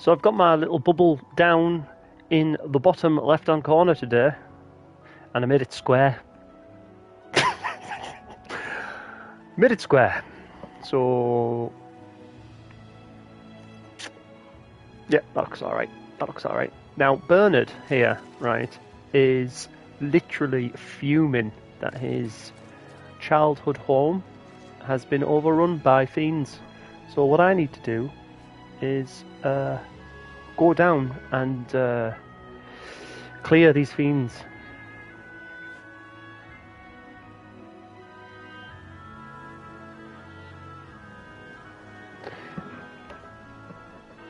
So I've got my little bubble down in the bottom left-hand corner today, and I made it square. Made it square. So yeah, that looks alright. That looks alright. Now Bernard here, right, is literally fuming that his childhood home has been overrun by fiends. So what I need to do is go down and clear these fiends.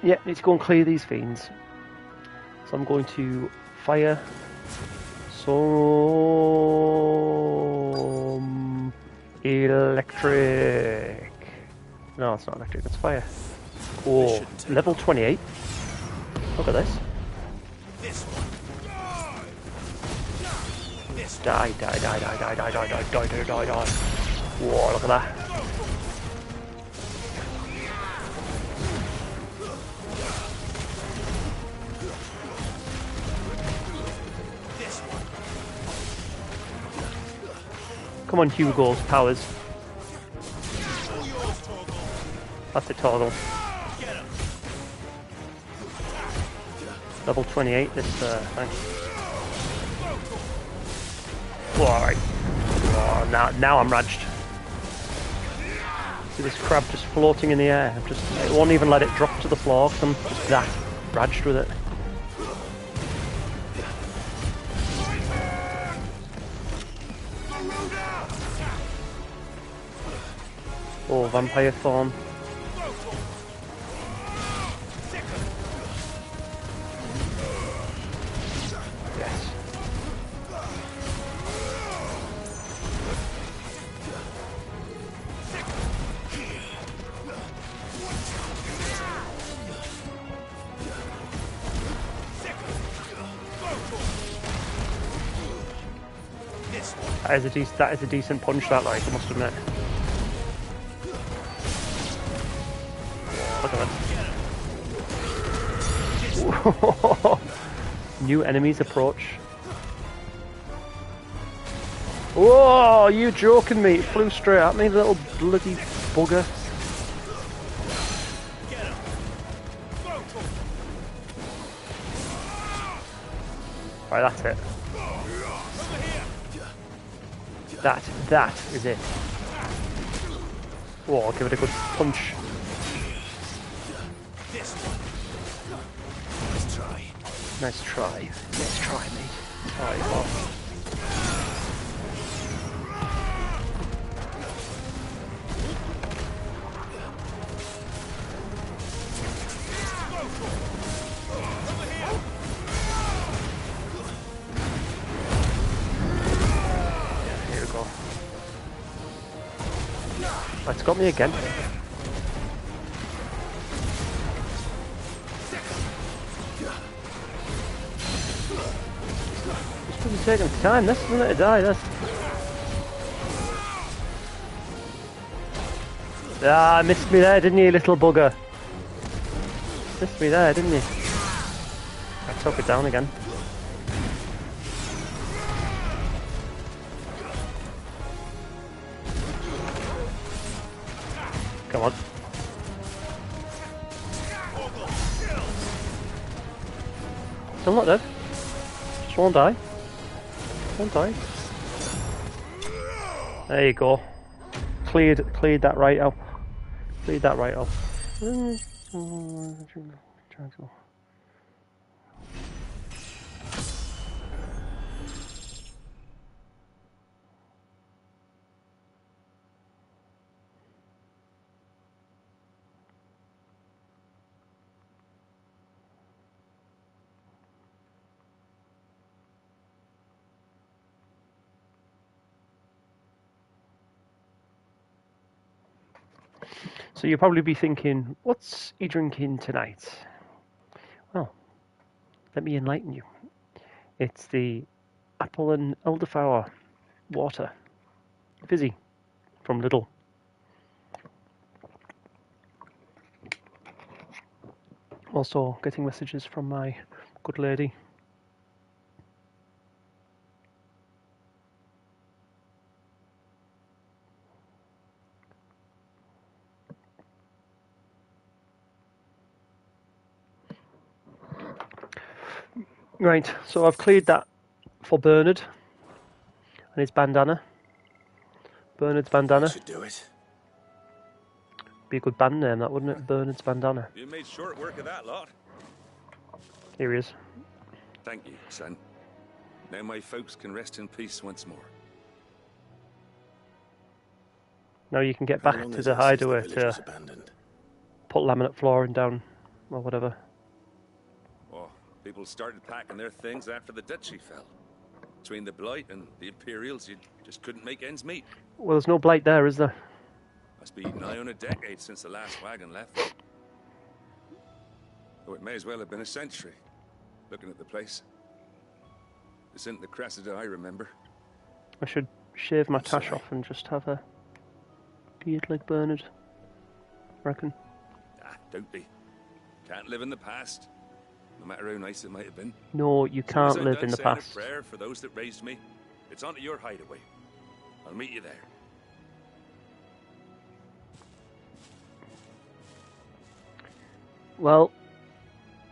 Yeah, need to go and clear these fiends. So I'm going to fire some electric. No, it's not electric, it's fire. Oh, level 28. Look at this. Die, die, die, die, die, die, die, die, die, die, die, die. Whoa, look at that. Come on, Hugo's powers. That's it, Torgal. Level 28, this thing. Whoa, alright. Oh, now I'm raged. See this crab just floating in the air. It won't even let it drop to the floor because I'm just that raged with it. Oh, vampire thorn. Yes. That is a decent punch, that, like, I must admit. Look at that. New enemies approach. Whoa, you joking me? It flew straight at me, little bloody bugger. Right, that's it. That is it. Whoa, I'll give it a good punch. Nice try. Nice try, mate. Alright, well. Yeah, here we go. It's got me again. It's taking time, this isn't it, to die, this. Ah, missed me there, didn't you, little bugger? Missed me there, didn't you? I took it down again. Come on. Still not dead. Just won't die. Won't die. There you go. Cleared that right up. Cleared that right up. So you'll probably be thinking, what's he drinking tonight? Well, let me enlighten you. It's the apple and elderflower water. Fizzy. From Lidl. Also getting messages from my good lady. Right, so I've cleared that for Bernard and his bandana. Bernard's bandana. That should do it. Be a good band name, that wouldn't it? Bernard's bandana. You made short work of that lot. Here he is. Thank you, son. Now my folks can rest in peace once more. Now you can get How back long to is the it since hideaway village to was abandoned? put laminate flooring down or whatever. Oh, people started packing their things after the duchy fell. Between the Blight and the Imperials, you just couldn't make ends meet. Well, there's no blight there, is there? Must be nigh on a decade since the last wagon left. Oh, it may as well have been a century, looking at the place. This isn't the Cressida I remember. I should shave my tash sorry. off and just have a beard like Bernard. Reckon. Ah, don't be. Can't live in the past, no matter how nice it might have been. No, you As soon as can't I'm live done in the saying a past. prayer for those that raised me, it's onto your hideaway. I'll meet you there. Well,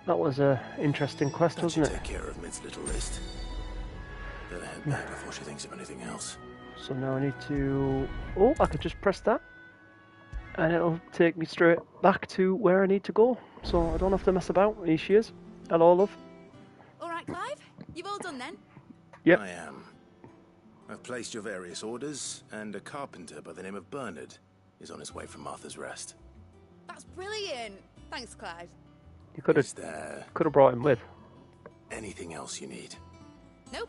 that was a interesting quest, That should wasn't it? take care of Mid's little list. Better head back before she thinks of anything else. So now I need to... Oh, I can just press that. And it'll take me straight back to where I need to go. So I don't have to mess about. Here she is. Hello, love. All right, Clive. You've all done then. Yep. I am. I've placed your various orders, and a carpenter by the name of Bernard is on his way from Martha's Rest. That's brilliant. Thanks, Clive. You could Is have there brought him with. anything else you need? Nope.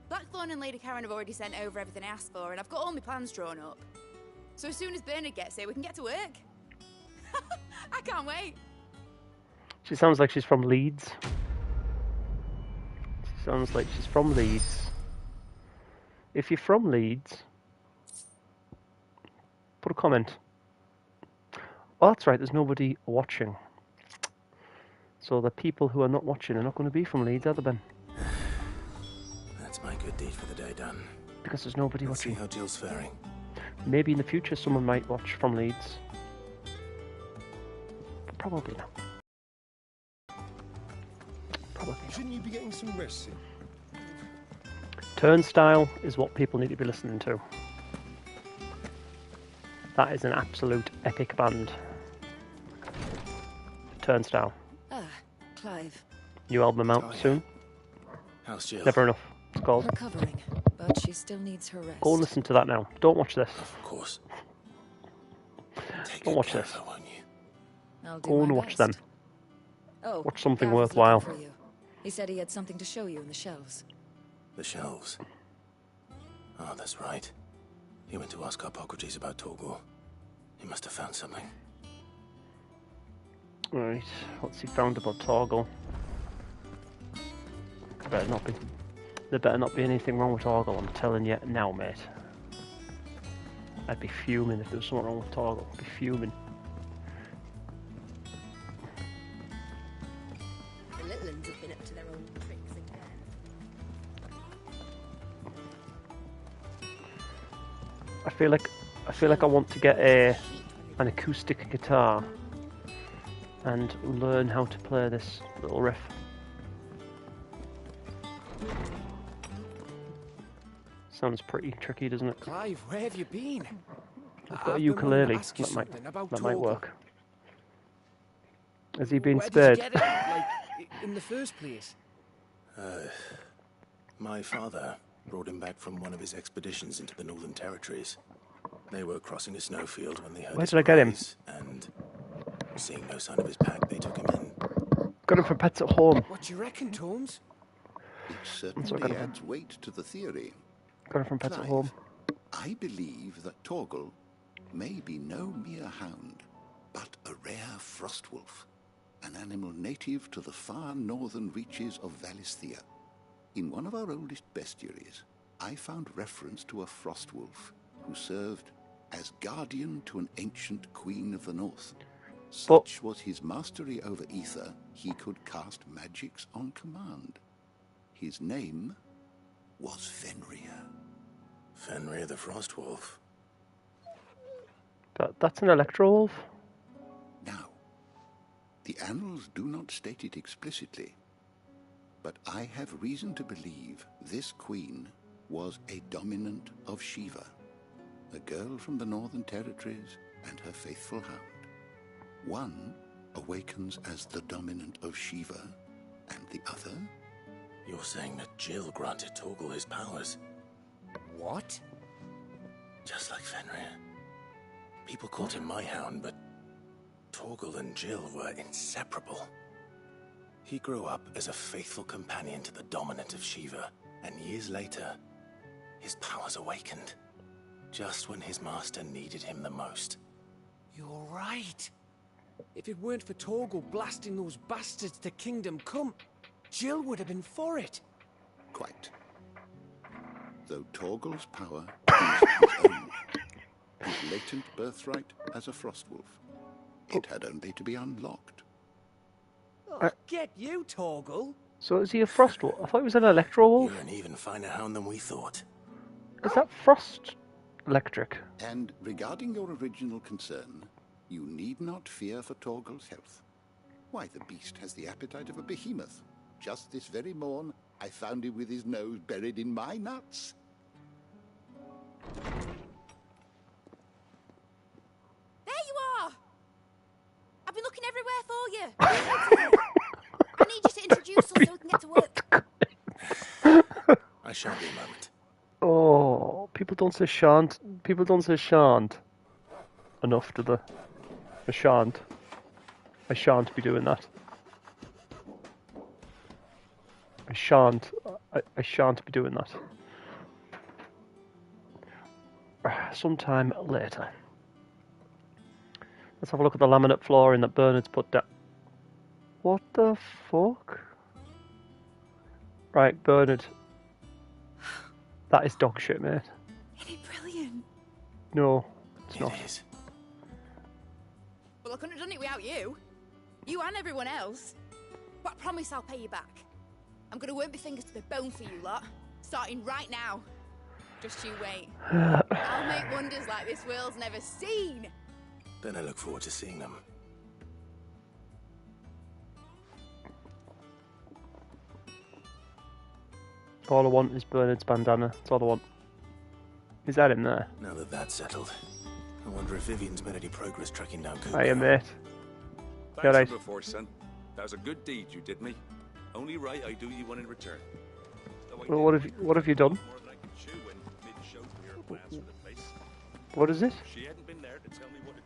Blackthorn and Lady Karen have already sent over everything I asked for, and I've got all my plans drawn up. So as soon as Bernard gets here, we can get to work. I can't wait. She sounds like she's from Leeds. She sounds like she's from Leeds. If you're from Leeds, put a comment. Oh, that's right, there's nobody watching. So the people who are not watching are not going to be from Leeds, are they, Ben? That's my good deed for the day done. Because there's nobody Let's see watching. how Jill's faring. Maybe in the future someone might watch from Leeds. Probably not. Probably not. Shouldn't you be getting some rest soon? Turnstile is what people need to be listening to. That is an absolute epic band. Turnstile. Ah, Clive. New album out Oh, yeah. soon. How's Jill? Never enough. It's called. Recovering, but she still needs her rest. Go and listen to that now. Don't watch this. Of course. Take Don't good watch care this. of her, won't you? I'll do Go my and watch them. best. Oh, Watch something Gav was looking worthwhile. for you. He said he had something to show you in the shelves. The shelves. Oh, that's right. He went to ask Harpocrates about Torgor. He must have found something. Right. What's he found about Torgal? Better not be. There better not be anything wrong with Torgal, I'm telling you now, mate. I'd be fuming if there was something wrong with Torgal. I'd be fuming. The little ones have been up to their own tricks again. I feel like I want to get an acoustic guitar and learn how to play this little riff. Sounds pretty tricky, doesn't it? Clive, where have you been? I've got a I've been wanting to ukulele. ask you something about That might Torgal. work. Has he been Where spared? did you get it, like, in the first place? My father brought him back from one of his expeditions into the Northern Territories. They were crossing a snowfield when they heard Where his did I get him? cries, and seeing no sign of his pack, they took him in. Got him from Pets at Home. What do you reckon, Tomes? It That's what I certainly got adds weight to the theory. Got him from Pets at Clive, Home. I believe that Torgal may be no mere hound, but a rare frostwolf, an animal native to the far northern reaches of Valisthea. In one of our oldest bestiaries, I found reference to a frostwolf who served as guardian to an ancient queen of the north. Such was his mastery over ether, he could cast magics on command. His name was Fenrir. Fenrir the Frostwolf. That's an Electro Wolf? Now, the annals do not state it explicitly, but I have reason to believe this queen was a dominant of Shiva, a girl from the Northern Territories and her faithful hound. One awakens as the dominant of Shiva, and the other? You're saying that Jill granted Torgal his powers? What? Just like Fenrir. People called him my hound, but Torgal and Jill were inseparable. He grew up as a faithful companion to the dominant of Shiva, and years later, his powers awakened. Just when his master needed him the most. You're right. If it weren't for Torgal blasting those bastards to Kingdom Come, Jill would have been for it. Quite. Though Torgal's power is his own, his latent birthright as a Frostwolf. It had only to be unlocked. Oh, get you, Torgal. So is he a Frost Wolf? I thought he was an Electro Wolf. You're an even finer hound than we thought. Is that Frost Electric? And regarding your original concern, you need not fear for Torgal's health. Why, the beast has the appetite of a behemoth. Just this very morn, I found him with his nose buried in my nuts. There you are! I've been looking everywhere for you. I need you to introduce us so we can get to work. I shan't be a moment. Oh, people don't say shan't. People don't say shan't enough, do they? I shan't. I shan't be doing that. I shan't. I shan't be doing that. Sometime later. Let's have a look at the laminate flooring that Bernard's put down. What the fuck? Right, Bernard. That is dog shit, mate. Isn't it brilliant? No, it's not. It is. Well, I couldn't have done it without you. You and everyone else. But I promise I'll pay you back. I'm going to work my fingers to the bone for you lot. Starting right now. Just you wait. I'll make wonders like this world's never seen. Then I look forward to seeing them. All I want is Bernard's bandana. That's all I want. Is that in there? Now that that's settled, I wonder if Vivian's made any progress tracking down Cooper. Hiya, mate. Thanks Yeah, right. for before, son. That was a good deed you did me. Only right I do you one in return. Though I Well, did what have you done? more than I could chew when Mid showed me her plans for the place. What is it? She hadn't been there to tell me what to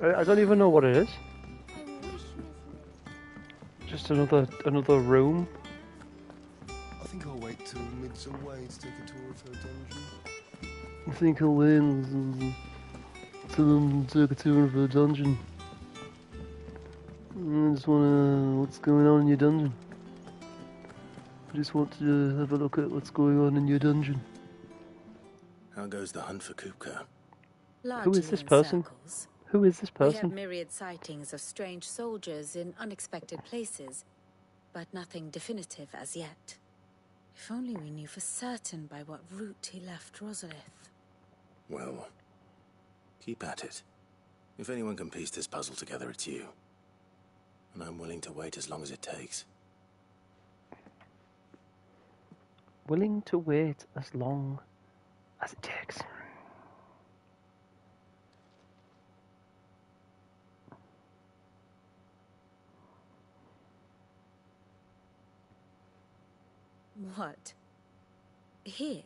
do. I don't even know what it is. Just another room. I think I'll wait till Mid's away to take a tour of her dungeon. I think I'll wait and take a tour of the dungeon. I just wanna... What's going on in your dungeon? I just want to have a look at what's going on in your dungeon. How goes the hunt for Kupka? Who is this person? Who is this We have person? myriad sightings of strange soldiers in unexpected places, but nothing definitive as yet. If only we knew for certain by what route he left Rosalith. Well, keep at it. If anyone can piece this puzzle together, it's you. And I'm willing to wait as long as it takes. Willing to wait as long as it takes. What? Here?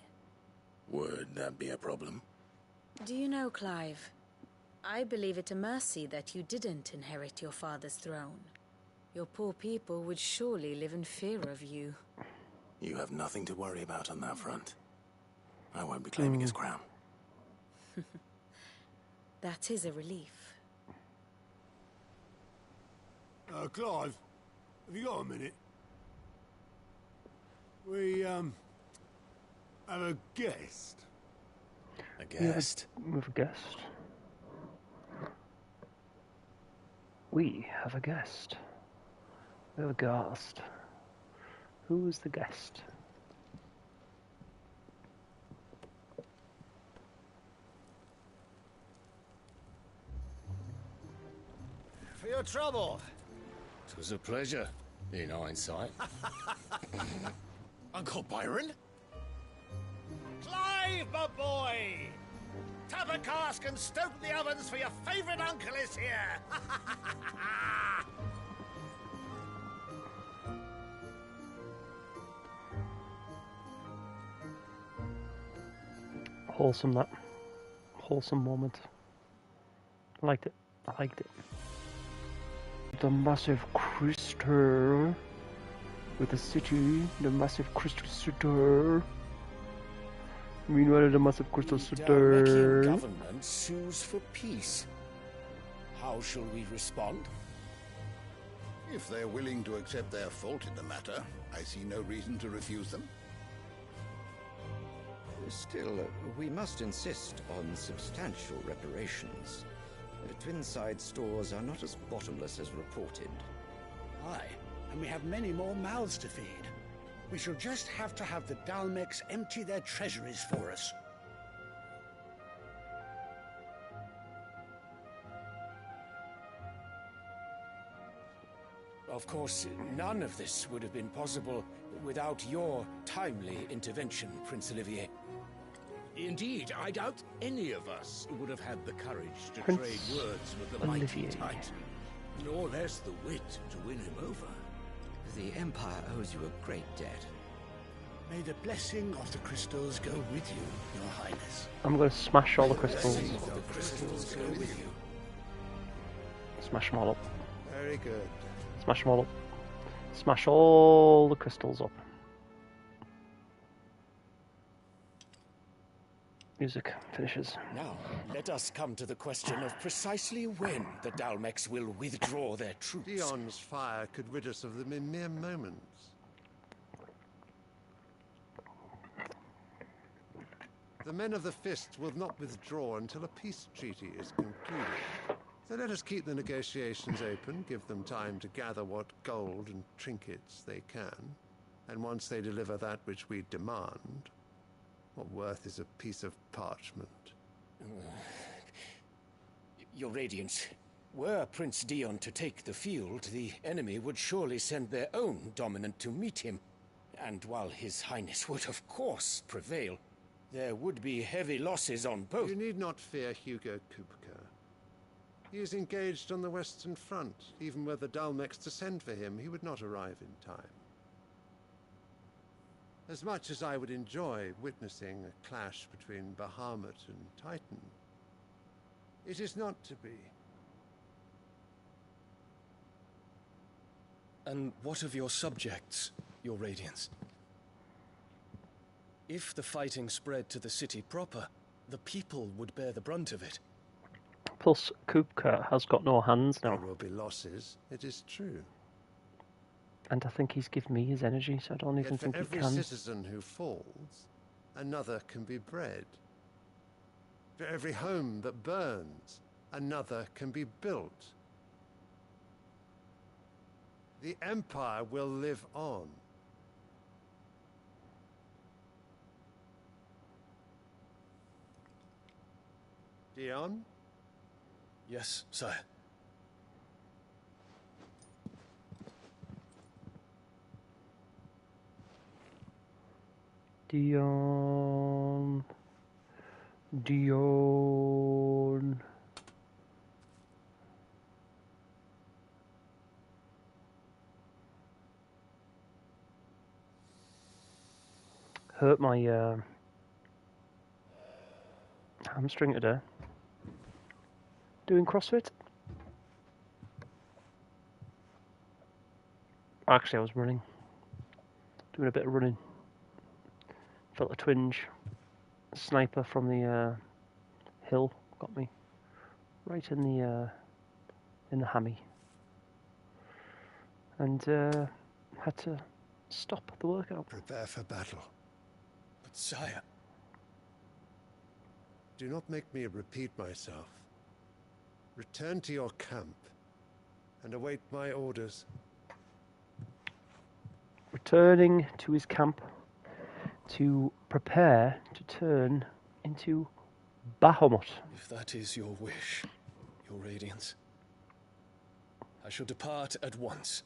Would that be a problem? Do you know, Clive? I believe it a mercy that you didn't inherit your father's throne. Your poor people would surely live in fear of you. You have nothing to worry about on that front. I won't be claiming his crown. That is a relief. Clive, have you got a minute? We, have a guest. A guest? We have a guest. We have a guest. We have a guest. Who is the guest? For your trouble. It was a pleasure, in hindsight. Uncle Byron? Clive, my boy! Tap a cask and stoke the ovens, for your favourite uncle is here! Wholesome, that. Wholesome moment. I liked it. I liked it. The massive crystal with the city, the massive crystal city. Meanwhile, the massive crystal city. The government sues for peace. How shall we respond? If they're willing to accept their fault in the matter, I see no reason to refuse them. Still, we must insist on substantial reparations. Twinside stores are not as bottomless as reported. Aye, and we have many more mouths to feed. We shall just have to have the Dalmex empty their treasuries for us. Of course, none of this would have been possible without your timely intervention, Prince Olivier. Indeed, I doubt any of us would have had the courage to Prince trade words with the mighty Olivier. Titan, nor less the wit to win him over. The Empire owes you a great debt. May the blessing of the crystals go with you, Your Highness. I'm going to smash all the crystals. The crystals go with you. Smash them all up. Very good. Smash them all up. Smash all the crystals up. Music finishes. Now, let us come to the question of precisely when the Dalmex will withdraw their troops. Dion's fire could rid us of them in mere moments. The men of the Fist will not withdraw until a peace treaty is concluded. So let us keep the negotiations open, give them time to gather what gold and trinkets they can, and once they deliver that which we demand, what worth is a piece of parchment? Your Radiance, were Prince Dion to take the field, the enemy would surely send their own dominant to meet him. And while His Highness would of course prevail, there would be heavy losses on both. You need not fear Hugo Kupka. He is engaged on the Western Front. Even were the Dalmex to send for him, he would not arrive in time. As much as I would enjoy witnessing a clash between Bahamut and Titan, it is not to be. And what of your subjects, Your Radiance? If the fighting spread to the city proper, the people would bear the brunt of it. Plus, Kupka has got no hands now. There will be losses, it is true. And I think he's given me his energy, so I don't even Yet think for he every can. citizen who falls, another can be bred. For every home that burns, another can be built. The Empire will live on. Dion? Yes, sire. Dion. Dion. Hurt my hamstring today. Doing CrossFit? Actually, I was running. Doing a bit of running. Felt a twinge. A sniper from the hill got me right in the hammy, and had to stop the workout. Prepare for battle. But sire... Do not make me repeat myself. Return to your camp. and await my orders. Returning to his camp to prepare to turn into Bahamut. If that is your wish, your Radiance, I shall depart at once.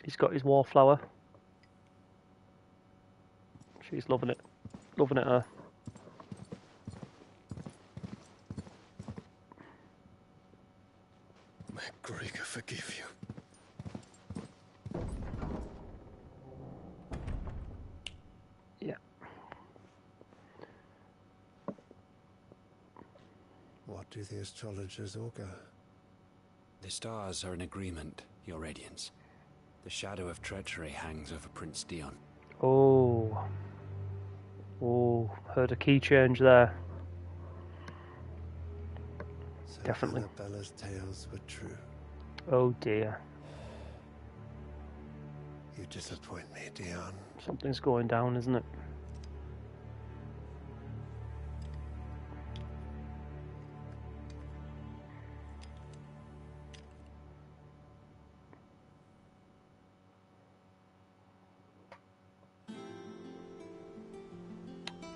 He's got his wallflower. She's loving it. Loving it, her. May Gregor forgive you. Yeah. What do the astrologers augur? The stars are in agreement, Your Radiance. The shadow of treachery hangs over Prince Dion. Oh. Oh, heard a key change there. So Definitely. Annabella's tales were true. Oh dear. You disappoint me, Dion. Something's going down, isn't it?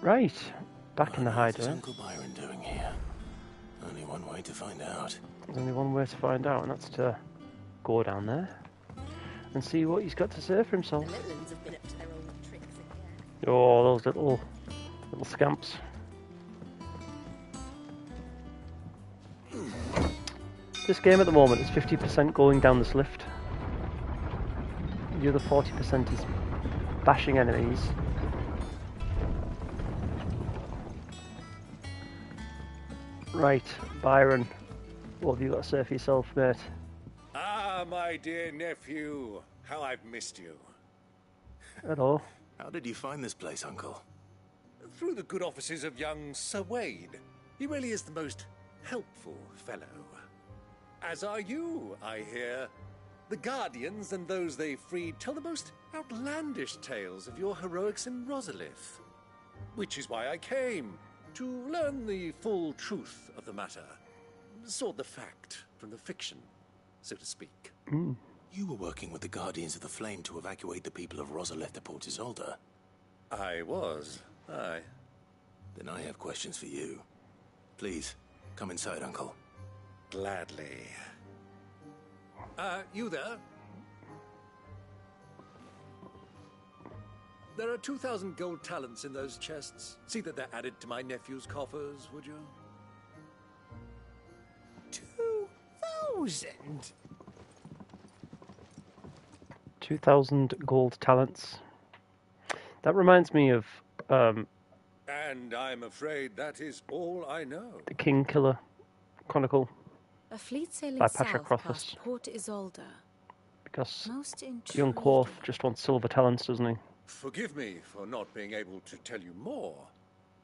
Right, back in the What's hideout. Uncle Byron doing here? Only one way to find out. There's only one way to find out, and that's to go down there and see what he's got to say for himself. The little ones have been up to their old tricks again. Oh, those little scamps. This game at the moment is 50% going down this lift. The other 40% is bashing enemies. Right, Byron, what have you got to say for yourself, mate? Ah, my dear nephew, how I've missed you. Hello. How did you find this place, Uncle? Through the good offices of young Sir Wade. He really is the most helpful fellow. As are you, I hear. The Guardians and those they freed tell the most outlandish tales of your heroics in Rosalith. Which is why I came, to learn the full truth of the matter. Sort the fact from the fiction, so to speak. You were working with the Guardians of the Flame to evacuate the people of Rosalith to Port Isolde. I was, aye. Then I have questions for you. Please, come inside, Uncle. Gladly. You there? There are 2,000 gold talents in those chests. See that they're added to my nephew's coffers, would you? 2,000? 2,000 gold talents. That reminds me of And I'm afraid that is all I know. the King Killer Chronicle, A fleet sailing by Patrick south Rothfuss. past Port Isolde. Because Most young Quoth just wants silver talents, doesn't he? Forgive me for not being able to tell you more.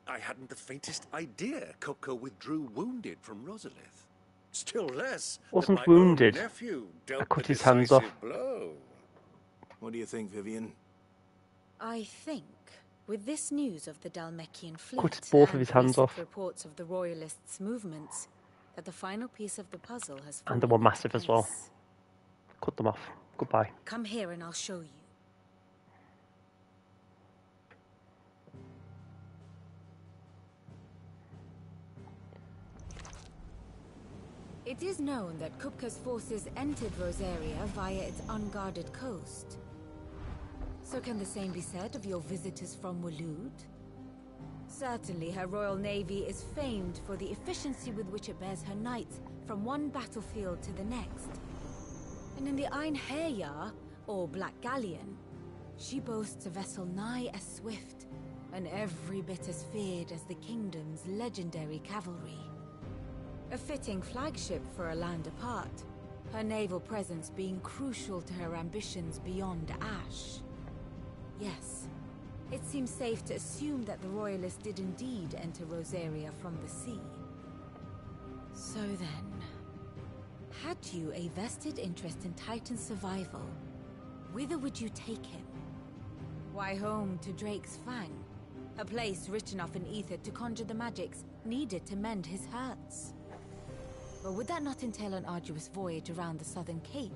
I hadn't the faintest idea Kopko withdrew wounded from Rosalith. Still less Wasn't that my own wounded. nephew dealt I cut the his hands off. decisive blow. What do you think, Vivian? I think, with this news of the Dalmekian fleet Cut both of and his hands recent off. reports of the Royalists' movements, that the final piece of the puzzle has And they fallen were into massive as well. place. Cut them off. Goodbye. Come here and I'll show you. It is known that Kupka's forces entered Rosaria via its unguarded coast. So can the same be said of your visitors from Waloed? Certainly her Royal Navy is famed for the efficiency with which it bears her knights from one battlefield to the next. And in the Einherjar, or Black Galleon, she boasts a vessel nigh as swift, and every bit as feared as the kingdom's legendary cavalry. A fitting flagship for a land apart, her naval presence being crucial to her ambitions beyond Ash. Yes, it seems safe to assume that the Royalists did indeed enter Rosaria from the sea. So then, had you a vested interest in Titan's survival, whither would you take him? Why, home to Drake's Fang, a place rich enough in ether to conjure the magics needed to mend his hurts. But would that not entail an arduous voyage around the southern cape?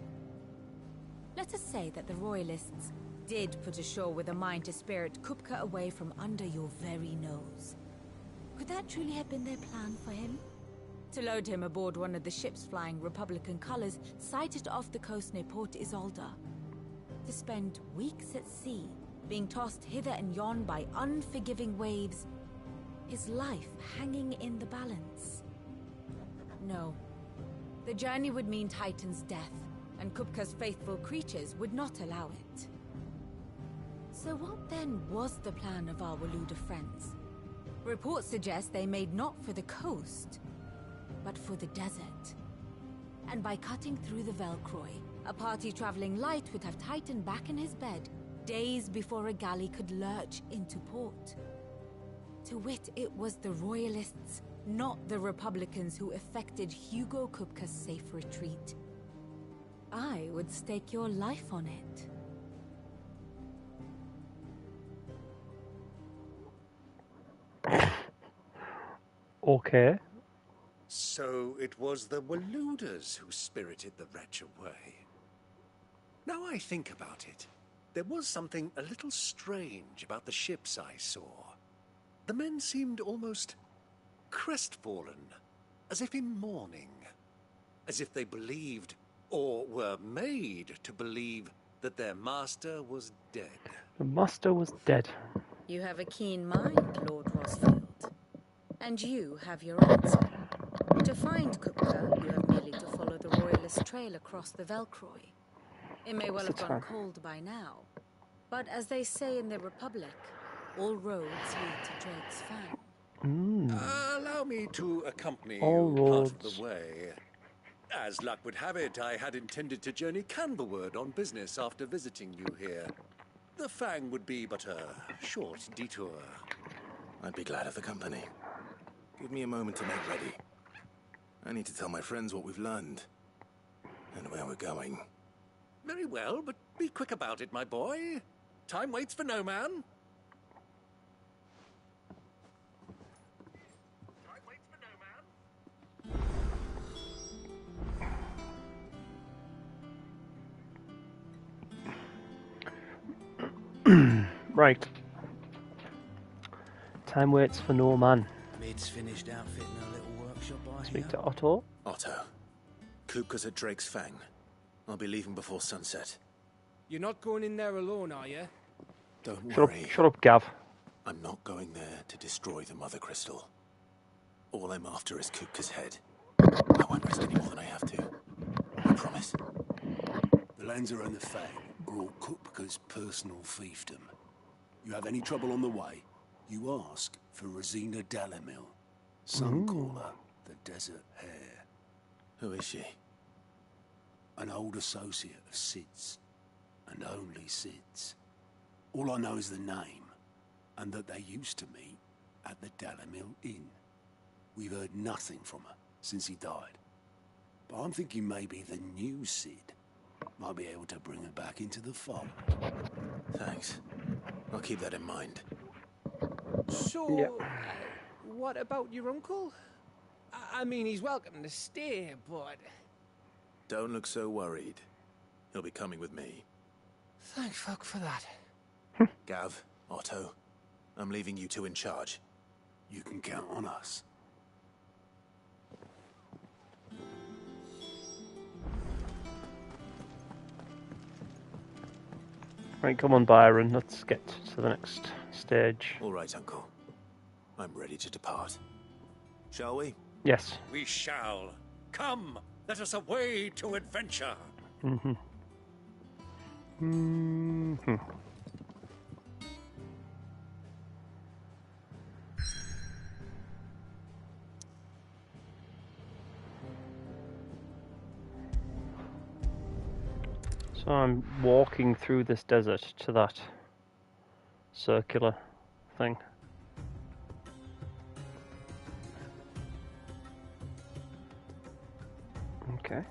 Let us say that the Royalists did put ashore with a mind to spirit Kupka away from under your very nose. Could that truly have been their plan for him? To load him aboard one of the ships flying Republican colors sighted off the coast near Port Isolde. To spend weeks at sea, being tossed hither and yon by unforgiving waves, his life hanging in the balance. No. The journey would mean Titan's death, and Kupka's faithful creatures would not allow it. So what then was the plan of our Waluda friends? Reports suggest they made not for the coast, but for the desert. And by cutting through the Velcroy, a party traveling light would have Titan back in his bed days before a galley could lurch into port. To wit, it was the Royalists, not the Republicans, who effected Hugo Kupka's safe retreat. I would stake your life on it. Okay. So it was the Waludas who spirited the wretch away. Now I think about it, there was something a little strange about the ships I saw. The men seemed almost crestfallen, as if in mourning, as if they believed, or were made to believe, that their master was dead. The master was dead. You have a keen mind, Lord Rosfield. And you have your answer. To find Kupka, you have merely to follow the Royalist trail across the Velcroy. It may well have gone cold by now, but as they say in the Republic, all roads lead to Drake's Fang. Allow me to accompany All you part roads. of the way. As luck would have it, I had intended to journey Canberward on business after visiting you here. The Fang would be but a short detour. I'd be glad of the company. Give me a moment to make ready. I need to tell my friends what we've learned. And where we're going. Very well, but be quick about it, my boy. Time waits for no man. Time waits for no man. Right. Time waits for no man. Mid's finished outfitting a little workshop, I Speak hear. to Otto. Otto. Kupka's at Drake's Fang. I'll be leaving before sunset. You're not going in there alone, are you? Don't Shut worry. up, shut up, Gav. I'm not going there to destroy the Mother Crystal. All I'm after is Kupka's head. I won't risk any more than I have to. I promise. The Lancer and the Fang are all Kupka's personal fiefdom. You have any trouble on the way, you ask for Rosina Dalamil. Some call her the Desert Hare. Who is she? An old associate of Sid's, and only Sid's. All I know is the name, and that they used to meet at the Dalamil Inn. We've heard nothing from her since he died. But I'm thinking maybe the new Sid might be able to bring her back into the fold. Thanks. I'll keep that in mind. So, what about your uncle? I mean, he's welcome to stay, but... Don't look so worried. He'll be coming with me. Thank fuck for that. Gav, Otto, I'm leaving you two in charge. You can count on us. Right, come on, Byron. Let's get to the next stage. All right, Uncle. I'm ready to depart. Shall we? Yes. We shall. Come, let us away to adventure. Mm-hmm. Mm-hmm. So I'm walking through this desert to that circular thing. Okay.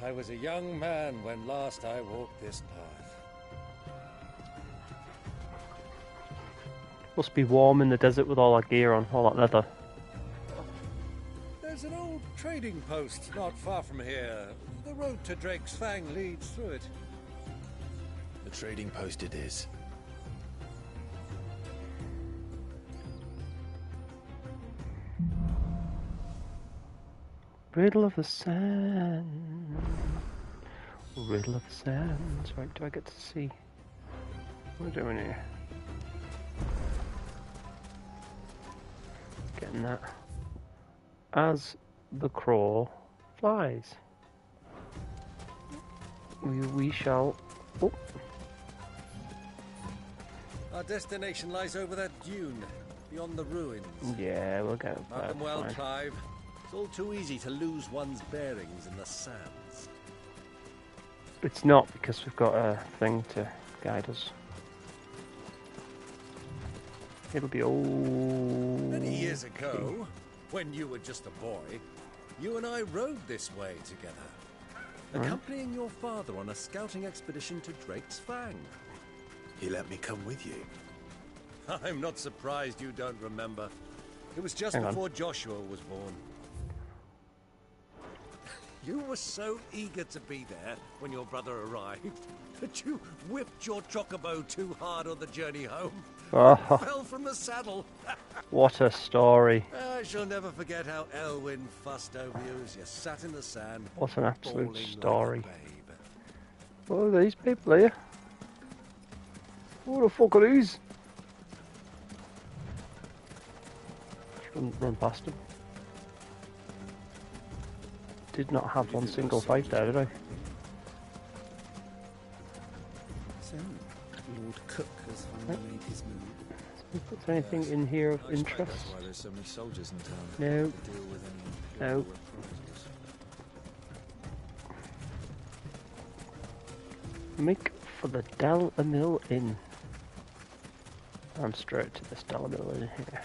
I was a young man when last I walked this path. Must be warm in the desert with all that gear on, all that leather. There's an old trading post not far from here. The road to Drake's Fang leads through it. The trading post it is. Riddle of the Sand. Riddle of the Sand. Right, do I get to see what we're doing here? Getting that. As the crow flies. We shall... Oh. Our destination lies over that dune, beyond the ruins. Yeah, we'll go. Mark them well, fine. Clive. It's all too easy to lose one's bearings in the sands. It's not, because we've got a thing to guide us. It'll be old. Many years ago, when you were just a boy, you and I rode this way together, accompanying your father on a scouting expedition to Drake's Fang. He let me come with you. I'm not surprised you don't remember. It was just Hang on. before Joshua was born. You were so eager to be there when your brother arrived that you whipped your chocobo too hard on the journey home. Oh. Fell from the saddle. What a story. I shall never forget how Elwyn fussed over you as you sat in the sand. What an absolute bawling story. like a babe. What are these people here? Who the fuck are these? Run past them. Did not have one single fight there, did I? So, Lord Cook has finally made his move. Is there anything in here of interest? That's why there's so many soldiers in town. No. To deal with any No. Make for the Delamil Inn. I'm straight to this Delamil Inn here.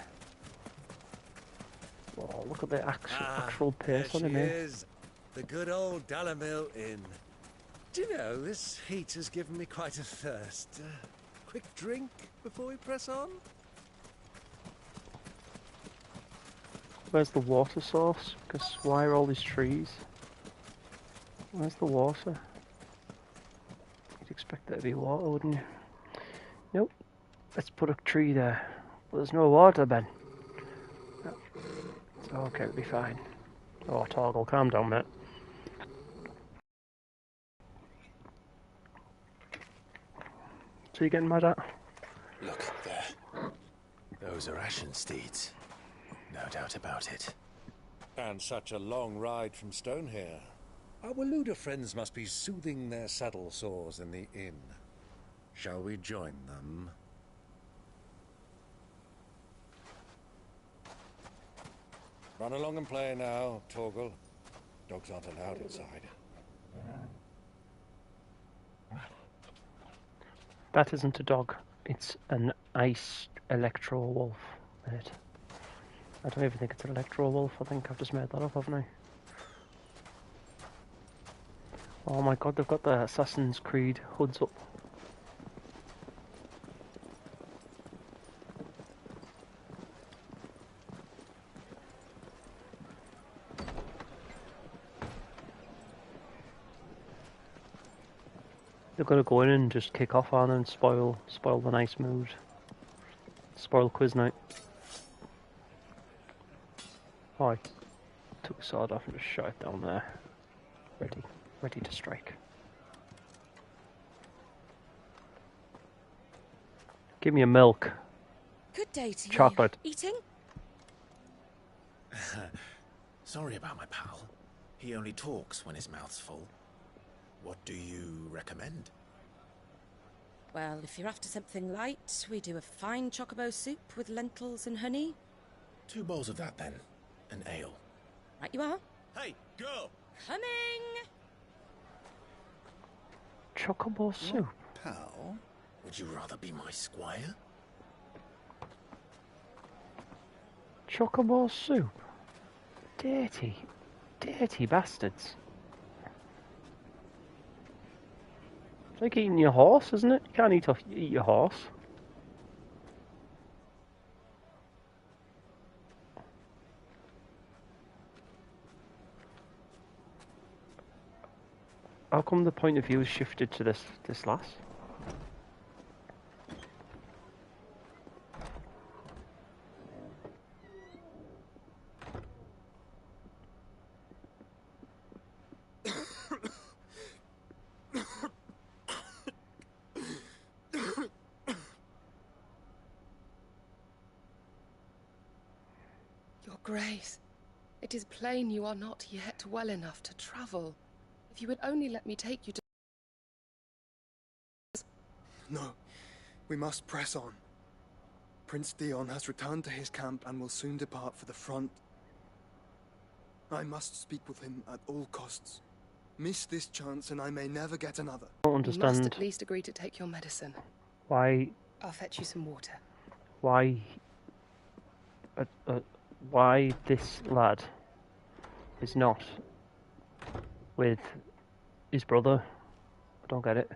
Oh, look at the actual pace There on she him here. is, the good old Delamil Inn. Do you know, this heat has given me quite a thirst. Quick drink before we press on? Where's the water source? Because why are all these trees? Where's the water? You'd expect there to be water, wouldn't you? Nope. Let's put a tree there. Well, there's no water, Ben. No. It's okay, it'll be fine. Oh, Torgal, calm down, mate. So you getting mad at? Look there. Those are ashen steeds. No doubt about it. And such a long ride from Stonehere. Our Waluda friends must be soothing their saddle sores in the inn. Shall we join them? Run along and play now, Torgal. Dogs aren't allowed inside. That isn't a dog. It's an ice electro wolf, mate. I don't even think it's an electro wolf. I think I've just made that up, haven't I? Oh my god, they've got the Assassin's Creed hoods up. They've got to go in and just kick off on and spoil the nice mood. Spoil quiz night. Oh, I took the sword off and just shot it down there. Ready to strike. Give me a milk. Good day to you. Chocolate. Eating? Sorry about my pal. He only talks when his mouth's full. What do you recommend? Well, if you're after something light, we do a fine chocobo soup with lentils and honey. 2 bowls of that then. An ale. Right you are. Hey, girl! Coming! Chocobo soup? Pal? Would you rather be my squire? Chocobo soup? Dirty bastards. like eating your horse, isn't it? You can't eat your horse. How come the point of view is shifted to this lass? Your Grace, it is plain you are not yet well enough to travel. If you would only let me take you to... No, we must press on. Prince Dion has returned to his camp and will soon depart for the front. I must speak with him at all costs. Miss this chance and I may never get another. I don't understand. You must at least agree to take your medicine. Why? I'll fetch you some water. Why this lad is not with his brother? I don't get it.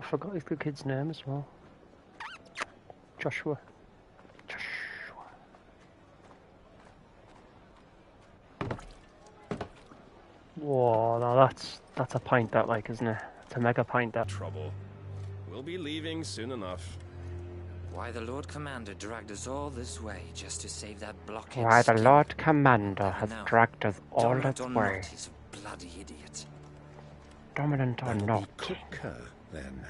I forgot his good kid's name as well. Joshua. Whoa, now that's a pint, that, like, isn't it? It's a mega pint, that. Trouble. We'll be leaving soon enough. Why the Lord Commander dragged us all this way just to save that blockhead. Why the Lord Commander has dragged us all this way. He's a bloody idiot. Dominant or not. Cooker, then.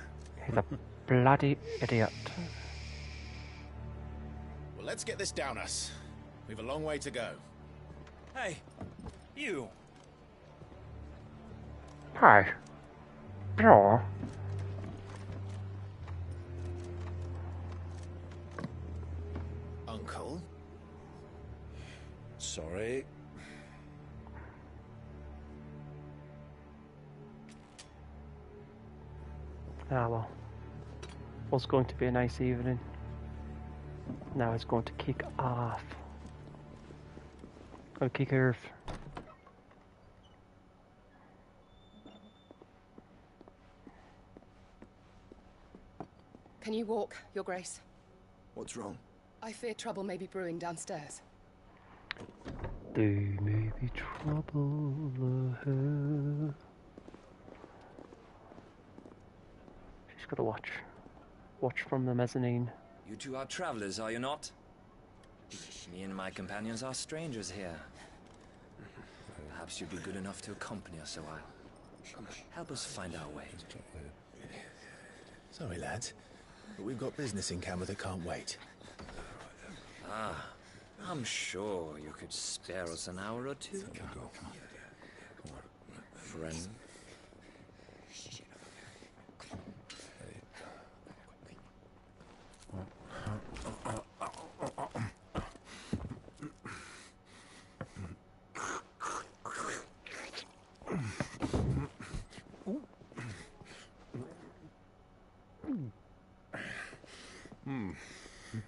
He's a bloody idiot. Well, let's get this down us. We've a long way to go. Hey, you. Hi. Bro. Uncle? Sorry. Ah well. Was going to be a nice evening. Now it's going to kick off. Gonna kick off. Can you walk, Your Grace? What's wrong? I fear trouble may be brewing downstairs. There may be trouble ahead. She's got to watch. Watch from the mezzanine. You two are travelers, are you not? Me and my companions are strangers here. Perhaps you'd be good enough to accompany us a while. Help us find our way. Sorry, lads, but we've got business in camera that can't wait. Ah, I'm sure you could spare us an hour or two. Friend.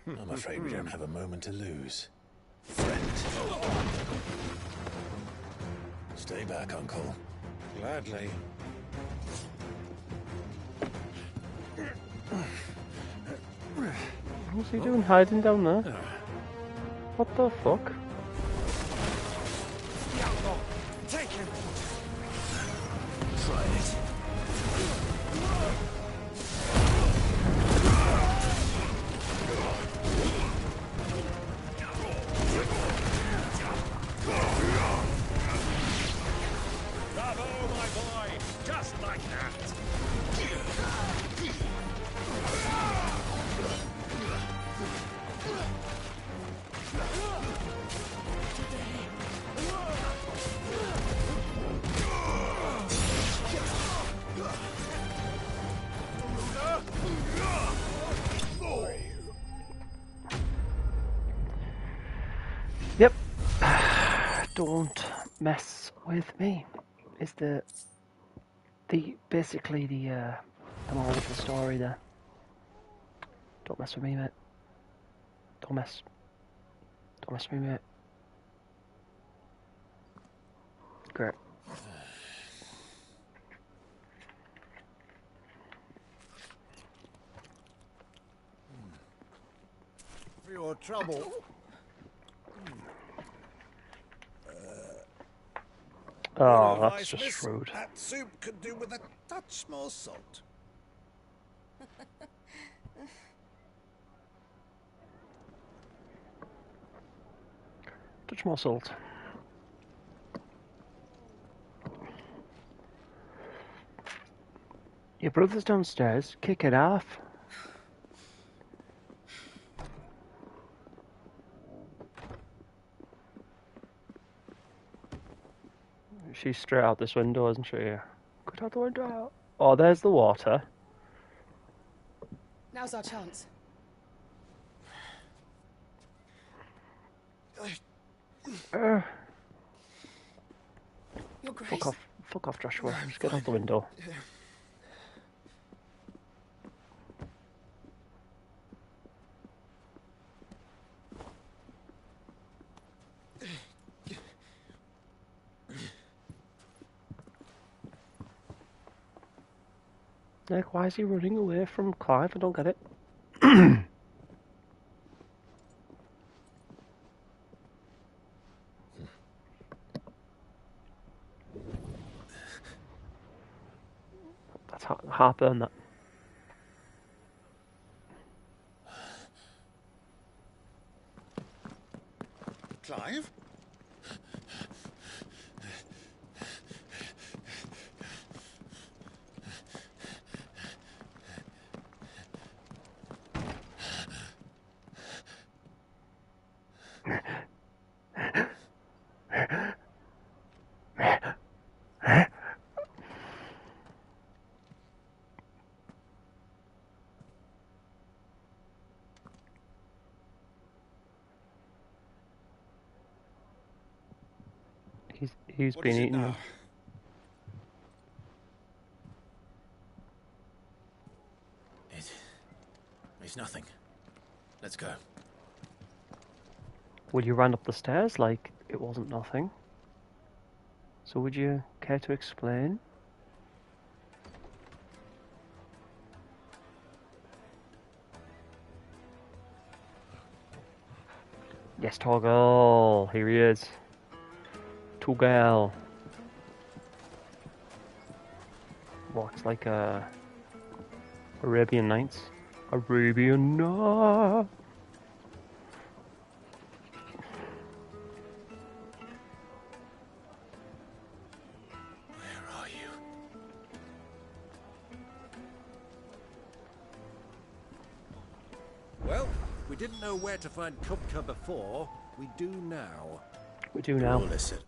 I'm afraid we don't have a moment to lose. Friend. Stay back, Uncle. Gladly. What's he doing hiding down there? What the fuck? Take him! Try it. Bravo, my boy! Just like that! don't mess with me is the basically the moral of the story there. Don't mess with me, mate. Don't mess with me, mate. Great. For your trouble. Oh, that's just rude. That soup could do with a touch more salt. Touch more salt. Your brother's downstairs. Kick it off. She's straight out this window, isn't she? Get out the window. Oh, there's the water. Now's our chance. Your Grace. Fuck off, Joshua. Just get out the window. Like, why is he running away from Clive? I don't get it. That's heartburn, that. Clive? He's been eaten. Now? It's nothing. Let's go. Well, you ran up the stairs like it wasn't nothing. So would you care to explain? Yes, Toggle. Here he is. Toggle. Looks like Arabian Nights. Arabian Nights. Where are you? Well, we didn't know where to find Kupka before. We do now. We do now. Listen.